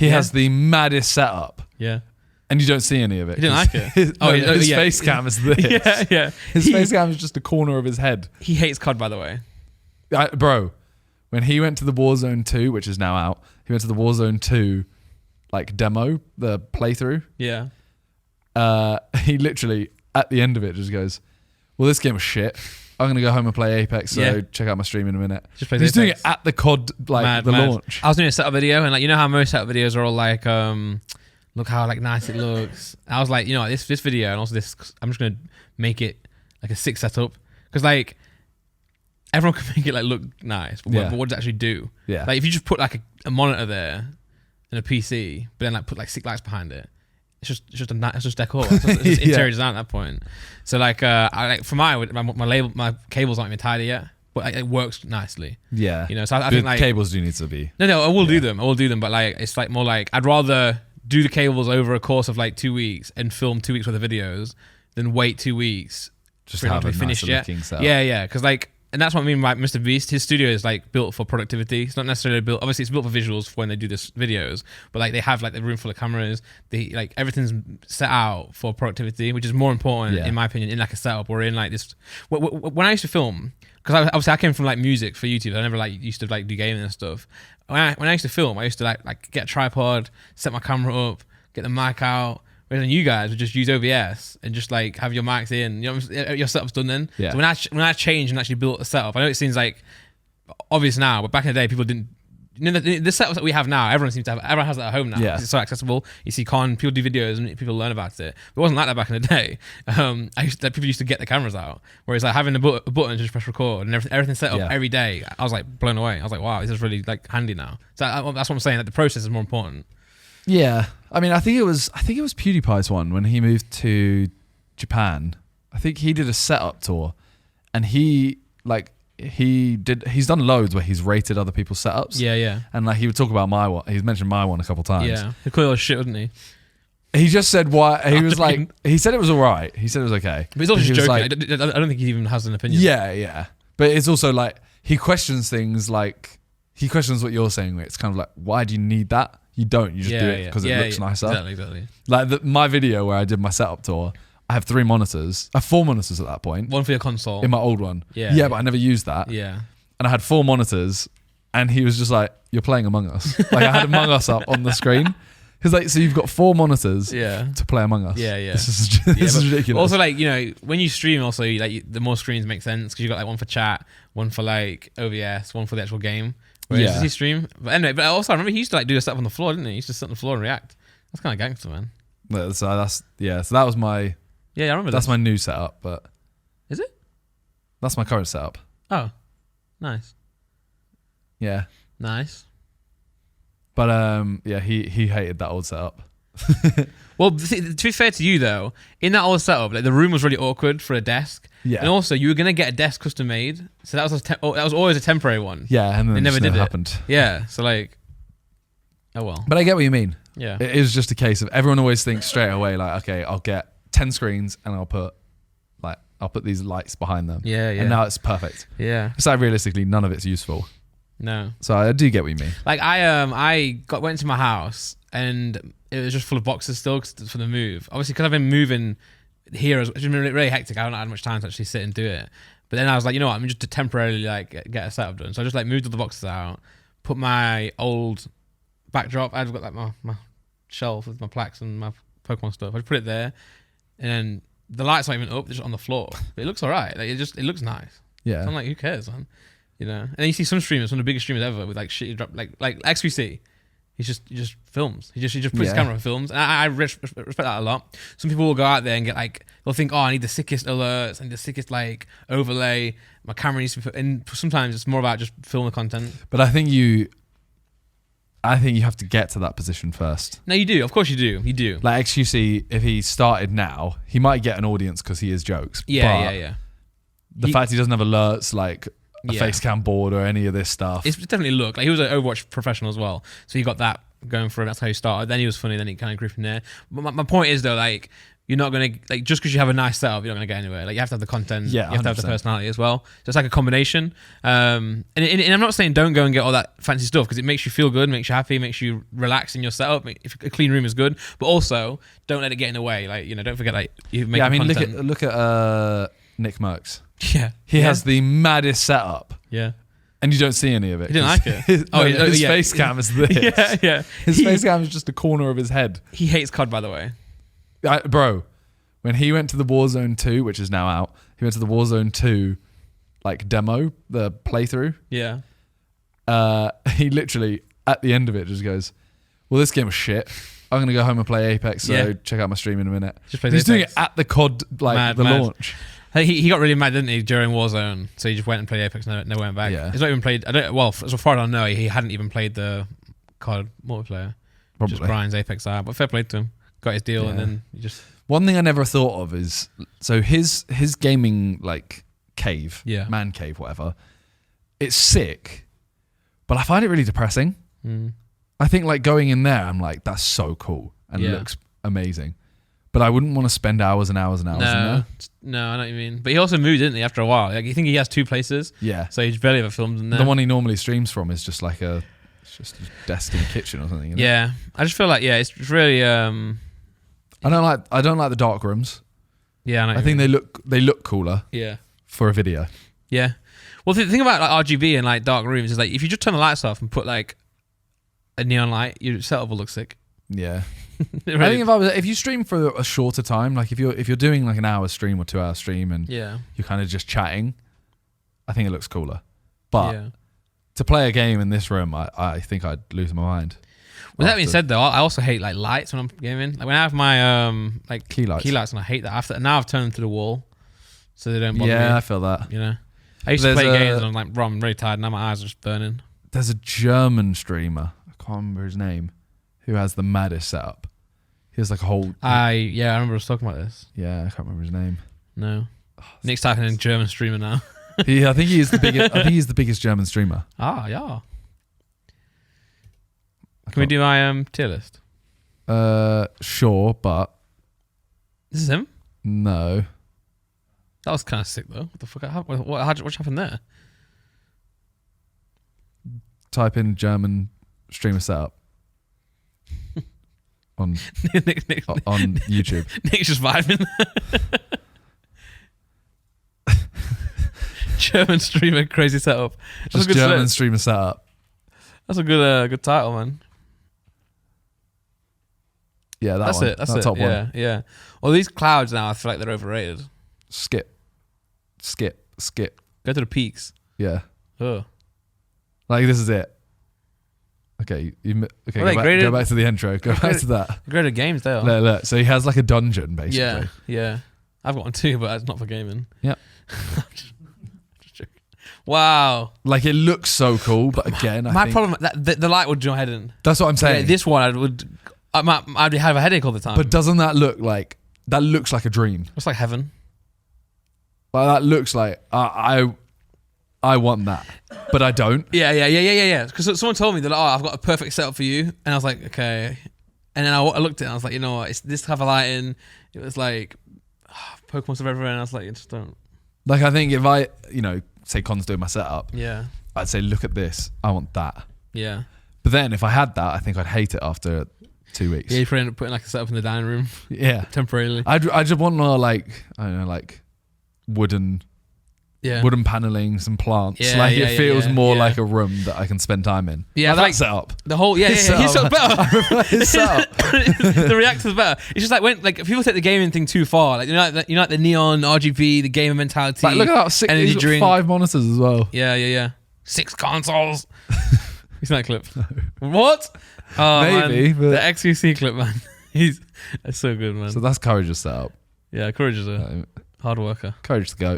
He has the maddest setup. Yeah. And you don't see any of it. He didn't like it. His face cam is this. Yeah. His face cam is just the corner of his head. He hates COD, by the way. Bro, when he went to the Warzone 2, which is now out, he went to the Warzone 2 like demo, the playthrough. Yeah. He literally, at the end of it, just goes, well, this game was shit. I'm going to go home and play Apex, so check out my stream in a minute. He's doing it at the COD, like, launch. I was doing a setup video, and like, you know how most setup videos are all like, look how like nice it looks. I was like, you know, this video and also this, I'm just going to make it like a sick setup. Because like, everyone can make it like look nice, but what does it actually do? Yeah. Like if you just put like a monitor there and a PC, but then like put like sick lights behind it, it's just decor. It's just interior design at that point. So like, for my cables aren't even tidy yet, but it works nicely. Yeah. You know, so I think like cables do need to be. No, I will do them. But like, it's like more like I'd rather do the cables over a course of like 2 weeks and film 2 weeks worth of videos than wait 2 weeks just for it have to be a finished nicer yet. looking setup. Yeah. Because like, and that's what I mean by Mr. Beast. His studio is like built for productivity. It's not necessarily built. Obviously, it's built for visuals for when they do this videos. But like, they have like the room full of cameras. They like everything's set out for productivity, which is more important in my opinion in like a setup or in like this. When I used to film, because obviously I came from like music for YouTube. I never like used to like do gaming and stuff. When I used to film, I used to like get a tripod, set my camera up, get the mic out. Whereas you guys would just use OBS and just like have your mics in, you know, your setup's done then. Yeah. So when I changed and actually built a setup, I know it seems like obvious now, but back in the day, people didn't. You know, the setups that we have now, everyone has that at home now. Yeah. It's so accessible. You see people do videos and people learn about it. But it wasn't like that back in the day. People used to get the cameras out, whereas like having a button to just press record and everything set up every day. I was like blown away. I was like, wow, this is really like handy now. So that's what I'm saying. That the process is more important. Yeah, I mean, I think it was PewDiePie's one when he moved to Japan. I think he did a setup tour, and he's done loads where he's rated other people's setups. Yeah. And like he would talk about my one. He's mentioned my one a couple times. Yeah, he called it all shit, wouldn't he? He just said why he was like. He said it was all right. He said it was okay. But he's also just joking. Like, I don't think he even has an opinion. Yeah. But it's also like he questions things like he questions what you're saying. It's kind of like, why do you need that? You don't. You just do it because it looks nicer. Exactly. Like my video where I did my setup tour, I have 3 monitors. I have 4 monitors at that point. One for your console. In my old one. Yeah. But I never used that. Yeah. And I had 4 monitors, and he was just like, "You're playing Among Us." Like I had Among Us up on the screen. Because like, so you've got 4 monitors to play Among Us. Yeah. This is ridiculous. Also, like, you know, when you stream, also like the more screens make sense because you got like one for chat, one for like OBS, one for the actual game. Whereas does he stream? But anyway, but also I remember he used to like do stuff on the floor, didn't he? He used to sit on the floor and react. That's kind of gangster, man. So that was my I remember that's my new setup, but is it? That's my current setup. Oh, nice. Yeah, nice. But he hated that old setup. Well, to be fair to you though, in that old setup, like the room was really awkward for a desk. Yeah. And also, you were gonna get a desk custom made, so that was always a temporary one. Yeah, and then it never happened. Yeah, so like, oh well. But I get what you mean. Yeah. It is just a case of everyone always thinks straight away like, okay, I'll get 10 screens and I'll put these lights behind them. Yeah. And now it's perfect. Yeah. It's like realistically, none of it's useful. No. So I do get what you mean. Like I went to my house and it was just full of boxes still for the move. Obviously, because I've been moving here, it's been really hectic. I haven't had much time to actually sit and do it. But then I was like, you know what? I'm just to temporarily like get a setup done. So I just like moved all the boxes out, put my old backdrop. I've got like my shelf with my plaques and my Pokemon stuff. I just put it there, and then the light's not even up; they're just on the floor. But it looks alright. Like it looks nice. Yeah. So I'm like, who cares, man? You know. And then you see some streamers, some of the biggest streamers ever, with like shitty drop, like XQC. He just films. He just puts his camera and films. And I respect that a lot. Some people will go out there and get like, they'll think, oh, I need the sickest alerts and the sickest like overlay. My camera needs to be put in. Sometimes it's more about just film the content. But I think you have to get to that position first. No, you do. Of course you do. You do. Like XQC, if he started now, he might get an audience because he is jokes. Yeah. The fact he doesn't have alerts like a face cam board or any of this stuff. It's definitely like he was an Overwatch professional as well, so he got that going for it. That's how he started. Then he was funny. Then he kind of grew from there. But my point is though, like, you're not gonna like just because you have a nice setup, you're not gonna get anywhere. Like you have to have the content, yeah, you have to have the personality as well. So it's like a combination. And I'm not saying don't go and get all that fancy stuff because it makes you feel good, makes you happy, makes you relax in your setup. If a clean room is good, but also don't let it get in the way. Like don't forget like you make. Yeah, I mean content. look at Nickmercs. Yeah, he has the maddest setup. Yeah. And you don't see any of it. He didn't like it. His face cam is this. Yeah. His face cam is just the corner of his head. He hates COD, by the way. Bro, when he went to the Warzone 2, which is now out, he went to the Warzone 2 like demo, the playthrough. Yeah. He literally at the end of it just goes, "Well, this game was shit. I'm gonna go home and play Apex. So check out my stream in a minute." He's doing it at the COD mad. launch. He got really mad, didn't he, during Warzone? So he just went and played Apex and never went back. Yeah. He's not even played. As far as I know, he hadn't even played the COD multiplayer. Probably. Just Brian's Apex out. But fair play to him. Got his deal and then he just. One thing I never thought of is so his gaming like cave, man cave, whatever. It's sick, but I find it really depressing. I think like going in there, I'm like, that's so cool and it looks amazing, but I wouldn't want to spend hours and hours and hours in there. No, I know what you mean. But he also moved, didn't he? After a while, like you think he has 2 places. Yeah. So he's barely ever filmed in there. The one he normally streams from is just like it's just a desk in the kitchen or something. Yeah, I just feel like it's really. I don't like the dark rooms. Yeah, I think they look cooler. Yeah. For a video. Yeah. Well, the thing about like RGB and like dark rooms is like if you just turn the lights off and put like a neon light, your setup will look sick. Yeah. Really. I think if you stream for a shorter time, like if you're doing like an hour stream or 2 hour stream and you're kind of just chatting, I think it looks cooler. But to play a game in this room, I think I'd lose my mind. With that being said, though, I also hate like lights when I'm gaming. Like when I have my like key lights, and I hate that. Now I've turned them to the wall, so they don't bother me. Yeah, I feel that. I used to play games and I'm like, bro, I'm really tired. Now my eyes are just burning. There's a German streamer, I can't remember his name, who has the maddest setup. He has like a whole. I remember us talking about this. Yeah, I can't remember his name. No, Nick's typing in German streamer now. I think he's the biggest. I think he's the biggest German streamer. Ah, yeah. Can we do my tier list? Sure, but this is him. No, that was kind of sick though. What the fuck? What happened there? Type in German streamer setup on Nick, on YouTube. Nick's just vibing. German streamer crazy setup. Just German streamer setup. That's a good title, man. Yeah, that's one. That's it. Top one. Yeah. Well, these clouds now, I feel like they're overrated. Skip. Go to the peaks. Yeah. Oh. Like this is it. Okay. Go back to the intro. Go back to that. Great games there. Look. So he has like a dungeon basically. Yeah. I've got one too, but it's not for gaming. Yeah. Wow. Like it looks so cool, but again, my problem the light would do my head in. That's what I'm saying. Yeah, this one I'd have a headache all the time. But doesn't that look like a dream? It's like heaven. Like that looks like I want that, but I don't. Yeah. Because someone told me that I've got a perfect setup for you, and I was like, okay. And then I looked at it and I was like, you know what? It's this type of lighting. It was like Pokemon stuff everywhere, and I was like, you just don't. Like I think if I say Con's doing my setup, I'd say look at this. I want that. Yeah. But then if I had that, I think I'd hate it after 2 weeks. Yeah, you probably end up putting like a setup in the dining room. Yeah. Temporarily. I just want more like, I don't know, like wooden paneling, some plants. It feels more like a room that I can spend time in. Yeah, like that setup. The whole His setup better. I prefer his setup. The reactor's better. It's just like when people take the gaming thing too far. Like you know the neon RGB, the gamer mentality. Like look at that, energy drink. 5 monitors as well. Yeah. 6 consoles. You seen that clip? No. What? Oh, maybe. Man. The XQC clip, man. That's so good, man. So that's Courage's setup. Yeah, Courage is a hard worker. Courage to go.